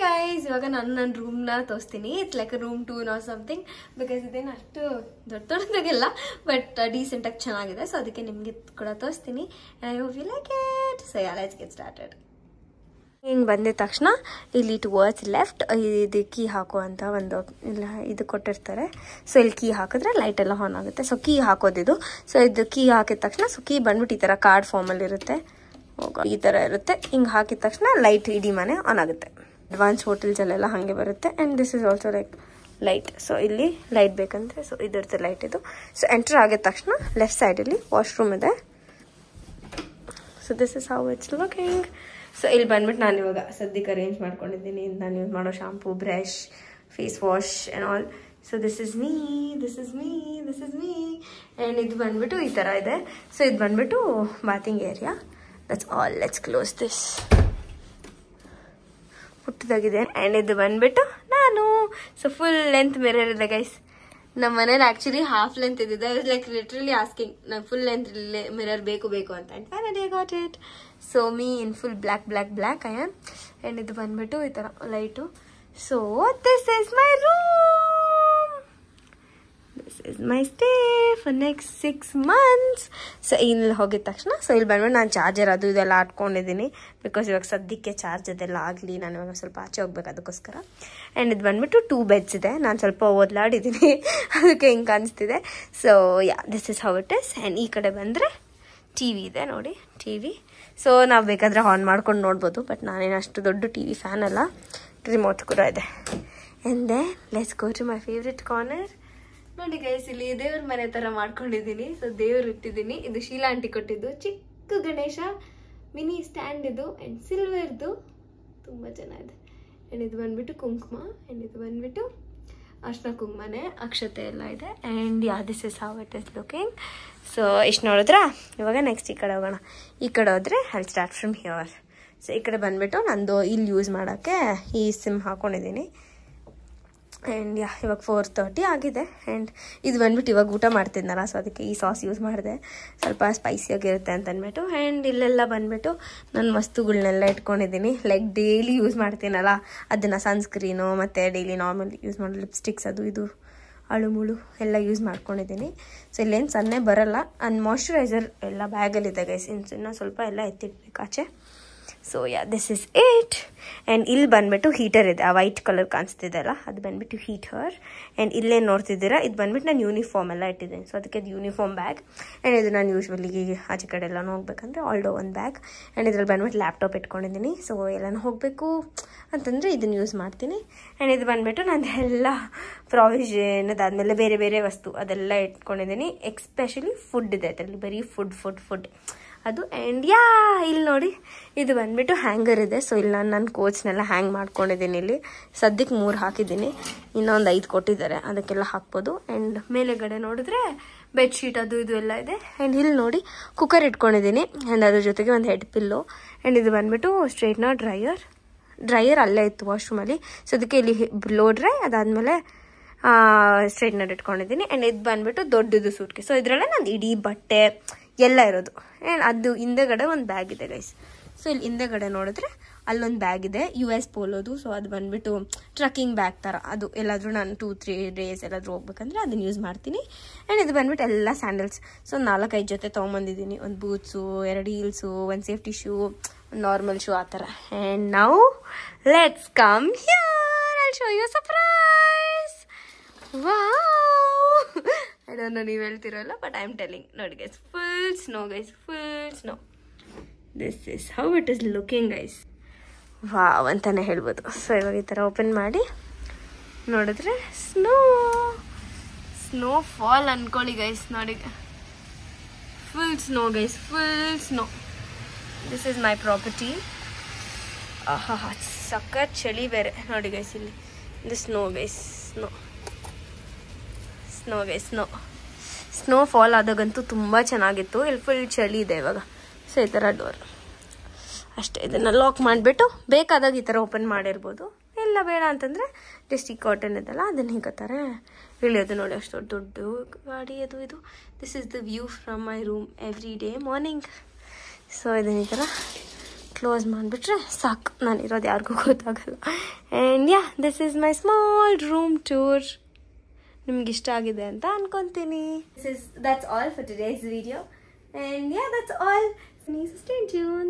Guys, ಇವಾಗ ನಾನು ನನ್ನ ರೂಮ್ನ ತೋರಿಸ್ತೀನಿ. It's like room 2 or something, because ಇದೇನು ಅಷ್ಟು ದೊಡ್ಡದಾಗಿಲ್ಲ, ಬಟ್ ಡೀಸೆಂಟಾಗಿ ಚೆನ್ನಾಗಿದೆ. ಸೊ ಅದಕ್ಕೆ ನಿಮಗೆ ಕೂಡ ತೋರಿಸ್ತೀನಿ. I hope you like it. So let's get started. ಹಿಂಗೆ ಬಂದಿದ ತಕ್ಷಣ ಇಲ್ಲಿ ಟುವರ್ಡ್ಸ್ ಲೆಫ್ಟ್ ಇದು ಕೀ ಹಾಕುವಂಥ ಒಂದು ಇಲ್ಲ ಇದು ಕೊಟ್ಟಿರ್ತಾರೆ. ಸೊ ಇಲ್ಲಿ ಕೀ ಹಾಕಿದ್ರೆ ಲೈಟ್ ಎಲ್ಲ ಆನ್ ಆಗುತ್ತೆ. ಸೊ ಕೀ ಹಾಕೋದಿದು. ಸೊ ಇದು ಕೀ ಹಾಕಿದ ತಕ್ಷಣ ಸೊ ಕೀ ಬಂದ್ಬಿಟ್ಟು ಈ ಥರ ಕಾರ್ಡ್ ಫಾರ್ಮಲ್ಲಿ ಇರುತ್ತೆ, ಈ ಥರ ಇರುತ್ತೆ. ಹಿಂಗೆ ಹಾಕಿದ ತಕ್ಷಣ ಲೈಟ್ ಇಡೀ ಮನೆ ಆನ್ ಆಗುತ್ತೆ. ಅಡ್ವಾನ್ಸ್ ಹೋಟೆಲ್ಸಲ್ಲೆಲ್ಲ ಹಾಗೆ ಬರುತ್ತೆ. And this is also like light. So ಇಲ್ಲಿ ಲೈಟ್ ಬೇಕಂದ್ರೆ ಸೊ ಇದಿರುತ್ತೆ ಲೈಟ್ ಇದು. ಸೊ ಎಂಟರ್ ಆಗಿದ ತಕ್ಷಣ ಲೆಫ್ಟ್ ಸೈಡಲ್ಲಿ ವಾಶ್ರೂಮ್ ಇದೆ. So this is how it's looking. So ಇಲ್ಲಿ ಬಂದ್ಬಿಟ್ಟು ನಾನು ಇವಾಗ ಸದ್ಯಕ್ಕೆ ಅರೇಂಜ್ ಮಾಡ್ಕೊಂಡಿದ್ದೀನಿ. ನಾನು ಯೂಸ್ ಮಾಡೋ shampoo, brush, face wash and all. So this is me, this is me, this is me. And ಇದು ಬಂದ್ಬಿಟ್ಟು ಈ ಥರ ಇದೆ. ಸೊ ಇದು ಬಂದ್ಬಿಟ್ಟು bathing area. That's all. Let's close this. ಪುಟ್ಟದಾಗಿದೆ. ಆ್ಯಂಡ್ ಇದು ಬಂದ್ಬಿಟ್ಟು ನಾನು. ಸೊ ಫುಲ್ ಲೆಂತ್ ಮಿರರ್ ಇದೆ ಗೈಸ್. ನಮ್ಮ ಮನೇಲಿ ಆ್ಯಕ್ಚುಲಿ ಹಾಫ್ ಲೆಂತ್ ಇದ್ದಿದೆ. I was like literally asking ನಂಗೆ ಫುಲ್ ಲೆಂತ್ ಮಿರರ್ ಬೇಕು ಅಂತ. And finally I got it. So me in full black I am. And ಇದು ಬಂದ್ಬಿಟ್ಟು ಈ ಥರ light. So this is my room. This is my stay for next 6 months. So ಇಲ್ಲಿ ಹೋಗಿದ ತಕ್ಷಣ ಸೊ ಇಲ್ಲಿ ಬಂದ್ಬಿಟ್ಟು ನಾನು ಚಾರ್ಜರ್ ಅದು ಇದೆಲ್ಲ ಆಟ್ಕೊಂಡಿದ್ದೀನಿ. ಬಿಕಾಸ್ ಇವಾಗ ಸದ್ಯಕ್ಕೆ ಚಾರ್ಜ್ ಅದೆಲ್ಲ ಆಗಲಿ, ನಾನು ಇವಾಗ ಸ್ವಲ್ಪ ಆಚೆ ಹೋಗ್ಬೇಕು ಅದಕ್ಕೋಸ್ಕರ. ಆ್ಯಂಡ್ ಇದು ಬಂದ್ಬಿಟ್ಟು 2 beds ಇದೆ. ನಾನು ಸ್ವಲ್ಪ ಓದ್ಲಾಡಿದ್ದೀನಿ ಅದಕ್ಕೆ ಹಿಂಗೆ ಕಾಣಿಸ್ತಿದೆ. So yeah, this is how it is. And ಈ ಕಡೆ ಬಂದರೆ ಟಿ ವಿ ಇದೆ ನೋಡಿ, ಟಿ ವಿ. ಸೊ ನಾವು ಬೇಕಾದರೆ ಆನ್ ಮಾಡ್ಕೊಂಡು ನೋಡ್ಬೋದು, ಬಟ್ ನಾನೇನು ಅಷ್ಟು ದೊಡ್ಡ ಟಿ ವಿ ಫ್ಯಾನ್ ಅಲ್ಲ. ರಿಮೋಟ್ ಕೂಡ ಇದೆ. And then let's go to my favourite corner. ನೋಡಿ ಗೈಸ್, ಇಲ್ಲಿ ದೇವ್ರ ಮನೆ ಥರ ಮಾಡ್ಕೊಂಡಿದ್ದೀನಿ. ಸೊ ದೇವ್ರು ಇಟ್ಟಿದ್ದೀನಿ. ಇದು ಶೀಲಾ ಆಂಟಿ ಕೊಟ್ಟಿದ್ದು ಚಿಕ್ಕ ಗಣೇಶ, ಮಿನಿ ಸ್ಟ್ಯಾಂಡ್ ಇದು. ಆ್ಯಂಡ್ ಸಿಲ್ವರ್ದು ತುಂಬ ಚೆನ್ನಾಗಿದೆ. ಆ್ಯಂಡ್ ಇದು ಬಂದ್ಬಿಟ್ಟು ಕುಂಕುಮ. ಆ್ಯಂಡ್ ಇದು ಬಂದ್ಬಿಟ್ಟು ಅರ್ಶಿನ ಕುಂಕುಮನೆ, ಅಕ್ಷತೆ ಎಲ್ಲ ಇದೆ. And yeah, this is how it is looking. So ಇಷ್ಟು ನೋಡಿದ್ರಾ? ಇವಾಗ ನೆಕ್ಸ್ಟ್ ಈ ಕಡೆ ಹೋಗೋಣ. ಈ ಕಡೆ ಹೋದರೆ I start from here. So ಈ ಕಡೆ ಬಂದ್ಬಿಟ್ಟು ನಂದು ಇಲ್ಲಿ ಯೂಸ್ ಮಾಡೋಕ್ಕೆ ಈ ಸಿಮ್ ಹಾಕ್ಕೊಂಡಿದ್ದೀನಿ. ಆ್ಯಂಡ್ ಯಾ, ಇವಾಗ 4:30 ಆಗಿದೆ. ಆ್ಯಂಡ್ ಇದು ಬಂದ್ಬಿಟ್ಟು ಇವಾಗ ಊಟ ಮಾಡ್ತಿದ್ನಲ್ಲ, ಸೊ ಅದಕ್ಕೆ ಈ ಸಾಸ್ ಯೂಸ್ ಮಾಡಿದೆ, ಸ್ವಲ್ಪ ಸ್ಪೈಸಿಯಾಗಿರುತ್ತೆ ಅಂತ ಅಂದ್ಬಿಟ್ಟು. ಆ್ಯಂಡ್ ಇಲ್ಲೆಲ್ಲ ಬಂದ್ಬಿಟ್ಟು ನನ್ನ ವಸ್ತುಗಳನ್ನೆಲ್ಲ ಇಟ್ಕೊಂಡಿದ್ದೀನಿ. ಲೈಕ್ ಡೈಲಿ ಯೂಸ್ ಮಾಡ್ತೀನಲ್ಲ ಅದನ್ನು, ಸನ್ಸ್ಕ್ರೀನು ಮತ್ತು ಡೈಲಿ ನಾರ್ಮಲ್ ಯೂಸ್ ಮಾಡೋ ಲಿಪ್ಸ್ಟಿಕ್ಸ್ ಅದು ಇದು ಅಳುಮುಳು ಎಲ್ಲ ಯೂಸ್ ಮಾಡ್ಕೊಂಡಿದ್ದೀನಿ. ಸೊ ಇಲ್ಲೇನು ಸನ್ನೆ ಬರೋಲ್ಲ. ಆ್ಯಂಡ್ ಮಾಯ್ಶ್ಚರೈಸರ್ ಎಲ್ಲ ಬ್ಯಾಗಲ್ಲಿದೆ ಗೈಸ್. ಇನ್ನೂ ಸ್ವಲ್ಪ ಎಲ್ಲ ಎತ್ತಿಡ್ಬೇಕು ಆಚೆ. So yeah, this is it. And ಇಲ್ಲಿ ಬಂದ್ಬಿಟ್ಟು ಹೀಟರ್ ಇದೆ. ಆ ವೈಟ್ ಕಲರ್ ಕಾಣಿಸ್ತಿದೆ ಅಲ್ಲ, ಅದು ಬಂದ್ಬಿಟ್ಟು ಹೀಟರ್. ಆ್ಯಂಡ್ ಇಲ್ಲೇ ನೋಡ್ತಿದ್ದೀರಾ, ಇದು ಬಂದ್ಬಿಟ್ಟು ನಾನು ಯೂನಿಫಾರ್ಮ್ ಎಲ್ಲ ಇಟ್ಟಿದ್ದೀನಿ. ಸೊ ಅದಕ್ಕೆ ಅದು ಯೂನಿಫಾರ್ಮ್ ಬ್ಯಾಗ್. ಆ್ಯಂಡ್ ಇದು ನಾನು ಯೂಶ್ವಲಿ ಆಚೆ ಕಡೆ ಎಲ್ಲನೂ ಹೋಗ್ಬೇಕಂದ್ರೆ ಆಲ್ಡೋ ಒಂದು ಬ್ಯಾಗ್. ಆ್ಯಂಡ್ ಇದ್ರಲ್ಲಿ ಬಂದ್ಬಿಟ್ಟು ಲ್ಯಾಪ್ಟಾಪ್ ಇಟ್ಕೊಂಡಿದ್ದೀನಿ. ಸೊ ಎಲ್ಲನೂ ಹೋಗಬೇಕು ಅಂತಂದರೆ ಇದನ್ನು ಯೂಸ್ ಮಾಡ್ತೀನಿ. ಆ್ಯಂಡ್ ಇದು ಬಂದ್ಬಿಟ್ಟು ನಾನು ಎಲ್ಲ ಪ್ರಾವಿಷನ್, ಅದಾದಮೇಲೆ ಬೇರೆ ಬೇರೆ ವಸ್ತು ಅದೆಲ್ಲ ಇಟ್ಕೊಂಡಿದ್ದೀನಿ. ಎಕ್ಸ್ಪೆಷಲಿ ಫುಡ್ ಇದೆ ಅದರಲ್ಲಿ, ಬರೀ ಫುಡ್ ಅದು. ಆ್ಯಂಡ್ ಯಾ, ಇಲ್ಲಿ ನೋಡಿ, ಇದು ಬಂದ್ಬಿಟ್ಟು ಹ್ಯಾಂಗರ್ ಇದೆ. ಸೊ ಇಲ್ಲಿ ನಾನು ನನ್ನ ಕೋಚ್ನೆಲ್ಲ ಹ್ಯಾಂಗ್ ಮಾಡ್ಕೊಂಡಿದ್ದೀನಿ. ಇಲ್ಲಿ ಸದ್ಯಕ್ಕೆ 3 ಹಾಕಿದ್ದೀನಿ, ಇನ್ನೊಂದು 5 ಕೊಟ್ಟಿದ್ದಾರೆ, ಅದಕ್ಕೆಲ್ಲ ಹಾಕ್ಬೋದು. ಆ್ಯಂಡ್ ಮೇಲೆಗಡೆ ನೋಡಿದ್ರೆ ಬೆಡ್ಶೀಟ್ ಅದು ಇದು ಎಲ್ಲ ಇದೆ. ಆ್ಯಂಡ್ ಇಲ್ಲಿ ನೋಡಿ ಕುಕ್ಕರ್ ಇಟ್ಕೊಂಡಿದ್ದೀನಿ. ಆ್ಯಂಡ್ ಅದ್ರ ಜೊತೆಗೆ ಒಂದು ಹೆಡ್ ಪಿಲ್ಲೋ. ಆ್ಯಂಡ್ ಇದು ಬಂದ್ಬಿಟ್ಟು ಸ್ಟ್ರೈಟ್ನರ್, ಡ್ರೈಯರ್ ಅಲ್ಲೇ ಇತ್ತು ವಾಶ್ರೂಮಲ್ಲಿ. ಸೊ ಅದಕ್ಕೆ ಇಲ್ಲಿ ಬ್ಲೋ ಡ್ರೈ, ಅದಾದಮೇಲೆ ಸ್ಟ್ರೈಟ್ನರ್ ಇಟ್ಕೊಂಡಿದ್ದೀನಿ. ಆ್ಯಂಡ್ ಇದು ಬಂದ್ಬಿಟ್ಟು ದೊಡ್ಡದು ಸೂಟ್ಕೇಸ್. ಸೊ ಇದರಲ್ಲೇ ನಾನು ಇಡೀ ಬಟ್ಟೆ ಎಲ್ಲ ಇರೋದು. ಆ್ಯಂಡ್ ಅದು ಹಿಂದೆಗಡೆ ಒಂದು ಬ್ಯಾಗ್ ಇದೆ ಗೈಸ್. ಸೊ ಇಲ್ಲಿ ಹಿಂದೆಗಡೆ ನೋಡಿದ್ರೆ ಅಲ್ಲೊಂದು ಬ್ಯಾಗ್ ಇದೆ, US ಪೋಲೋದು. ಸೊ ಅದು ಬಂದ್ಬಿಟ್ಟು ಟ್ರಕ್ಕಿಂಗ್ ಬ್ಯಾಗ್ ಥರ. ಅದು ಎಲ್ಲಾದರೂ ನಾನು 2-3 ಡೇಸ್ ಎಲ್ಲಾದರೂ ಹೋಗ್ಬೇಕಂದ್ರೆ ಅದನ್ನು ಯೂಸ್ ಮಾಡ್ತೀನಿ. ಆ್ಯಂಡ್ ಇದು ಬಂದ್ಬಿಟ್ಟು ಎಲ್ಲ ಸ್ಯಾಂಡಲ್ಸ್. ಸೊ 4-5 ಜೊತೆ ತೊಗೊಂಬಂದಿದ್ದೀನಿ. ಒಂದು ಬೂಟ್ಸು, 2 ಹೀಲ್ಸು, ಒಂದು ಸೇಫ್ಟಿ ಶೂ, ಒಂದು ನಾರ್ಮಲ್ ಶೂ, ಆ ಥರ. And now let's come here, I show you surprise. Wow, I don't know ನೀವು ಹೇಳ್ತಿರೋಲ್ಲ, ಬಟ್ ಐ ಆಮ್ ಟೆಲ್ಲಿಂಗ್. ನೋಡಿ guys, full snow guys, full snow. This is how it is looking guys. Wow ಅಂತಲೇ ಹೇಳ್ಬೋದು. So ಇವಾಗ ಈ ಥರ open ಮಾಡಿ ನೋಡಿದ್ರೆ ಸ್ನೋ ಫಾಲ್ ಅಂದ್ಕೊಳ್ಳಿ ಗೈಸ್. ನೋಡಿ, full snow guys, full snow. This is my property. ಆಹಾ, ಸಖತ್ ಚಳಿ ಬೇರೆ. ನೋಡಿ ಗೈಸ್, ಇಲ್ಲಿ ಇದು ಸ್ನೋ ಗೈಸ್, ಸ್ನೋ ಫಾಲ್ ಆದಾಗಂತೂ ತುಂಬ ಚೆನ್ನಾಗಿತ್ತು. ಇಲ್ಲಿ ಫುಲ್ ಚಳಿ ಇದೆ ಇವಾಗ. ಸೊ ಈ ಥರ ಡೋರ್ ಅಷ್ಟೇ. ಇದನ್ನು ಲಾಕ್ ಮಾಡಿಬಿಟ್ಟು ಬೇಕಾದಾಗ ಈ ಥರ ಓಪನ್ ಮಾಡಿರ್ಬೋದು. ಇಲ್ಲ ಬೇಡ ಅಂತಂದರೆ ಜಸ್ಟ್ ಈ ಕಾಟನ್ ಇದೆಲ್ಲ ಅದನ್ನು ಹೀಗತ್ತಾರೆ ಇಳಿಯೋದು. ನೋಡಿ, ಅಷ್ಟು ದೊಡ್ಡ ಗಾಡಿ ಅದು ಇದು. This is the view from my room every day morning. So ಇದನ್ನ ಈ ಥರ ಕ್ಲೋಸ್ ಮಾಡಿಬಿಟ್ರೆ ಸಾಕು, ನಾನಿರೋದು ಯಾರಿಗೂ ಗೊತ್ತಾಗಲ್ಲ. And yeah, this is my small room tour. ನಿಮ್ಗೆ ಇಷ್ಟ ಆಗಿದೆ ಅಂತ ಅನ್ಕೊಂತೀನಿ. That's all for today's video. And yeah, that's all. Stay tuned.